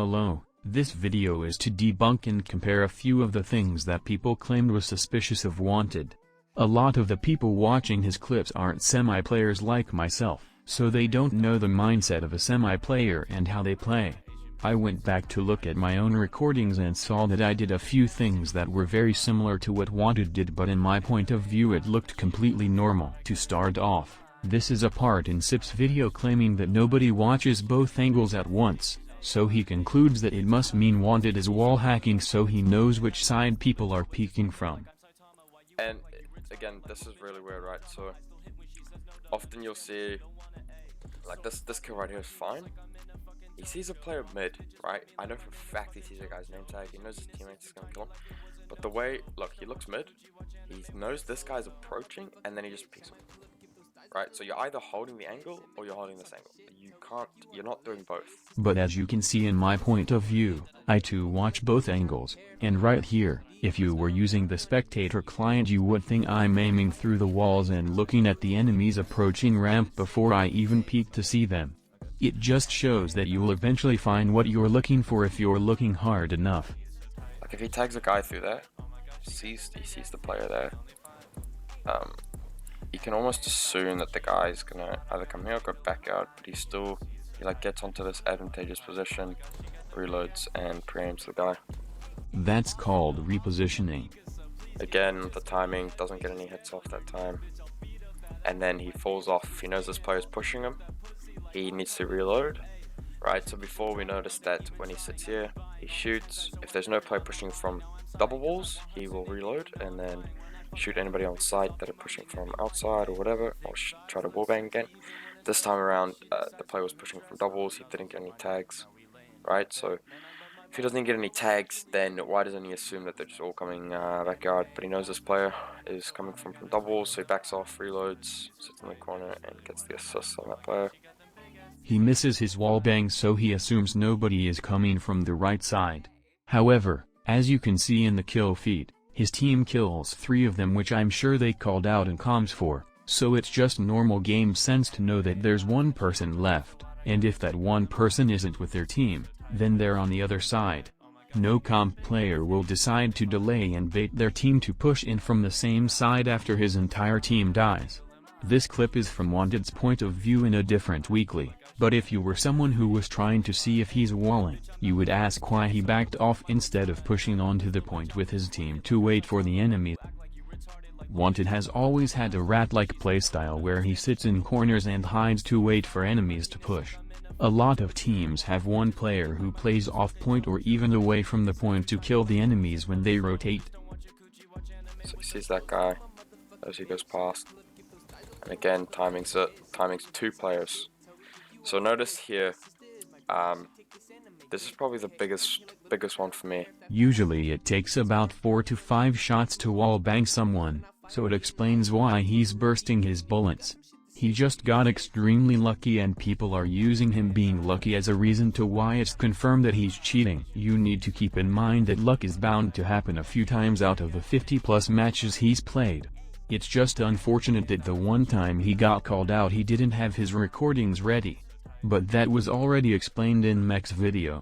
Hello, this video is to debunk and compare a few of the things that people claimed was suspicious of Wantid. A lot of the people watching his clips aren't semi-players like myself, so they don't know the mindset of a semi-player and how they play. I went back to look at my own recordings and saw that I did a few things that were very similar to what Wantid did, but in my point of view it looked completely normal. To start off, this is a part in Sip's video claiming that nobody watches both angles at once, so he concludes that it must mean Wantid is wall hacking so he knows which side people are peeking from. And again, this is really weird, right? So often you'll see like this kill right here is fine. He sees a player mid, right? I know for a fact he sees a guy's name tag, he knows his teammates is gonna kill him. But the way, look, he looks mid, he knows this guy's approaching, and then he just peeks him. Right, so you're either holding the angle or you're holding this angle. You're not doing both. But as you can see in my point of view, I too watch both angles, and right here, if you were using the spectator client you would think I'm aiming through the walls and looking at the enemies approaching ramp before I even peek to see them. It just shows that you'll eventually find what you're looking for if you're looking hard enough. Like if he tags a guy through there, he sees the player there, you can almost assume that the guy's gonna either come here or go back out, but he like gets onto this advantageous position, reloads and preaims the guy. That's called repositioning. Again, the timing, doesn't get any hits off that time, and then he falls off. He knows this player's pushing him, he needs to reload, right? So before we notice that when he sits here, he shoots. If there's no player pushing from double walls, he will reload and then shoot anybody on site that are pushing from outside or whatever, or try to wallbang again. This time around, the player was pushing from doubles, he didn't get any tags, right? So if he doesn't get any tags, then why doesn't he assume that they're just all coming backyard? But he knows this player is coming from doubles, so he backs off, reloads, sits in the corner, and gets the assist on that player. He misses his wallbang, so he assumes nobody is coming from the right side. However, as you can see in the kill feed, his team kills 3 of them, which I'm sure they called out in comms for, so it's just normal game sense to know that there's one person left, and if that one person isn't with their team, then they're on the other side. No comp player will decide to delay and bait their team to push in from the same side after his entire team dies. This clip is from Wantid's point of view in a different weekly, but if you were someone who was trying to see if he's walling, you would ask why he backed off instead of pushing onto the point with his team to wait for the enemy. Wantid has always had a rat-like playstyle where he sits in corners and hides to wait for enemies to push. A lot of teams have one player who plays off point or even away from the point to kill the enemies when they rotate. So he sees that guy as he goes past. And again, timing's 2 players. So notice here, this is probably the biggest one for me. Usually it takes about 4 to 5 shots to wallbang someone, so it explains why he's bursting his bullets. He just got extremely lucky, and people are using him being lucky as a reason to why it's confirmed that he's cheating. You need to keep in mind that luck is bound to happen a few times out of the 50+ matches he's played. It's just unfortunate that the one time he got called out he didn't have his recordings ready. But that was already explained in Mech's video.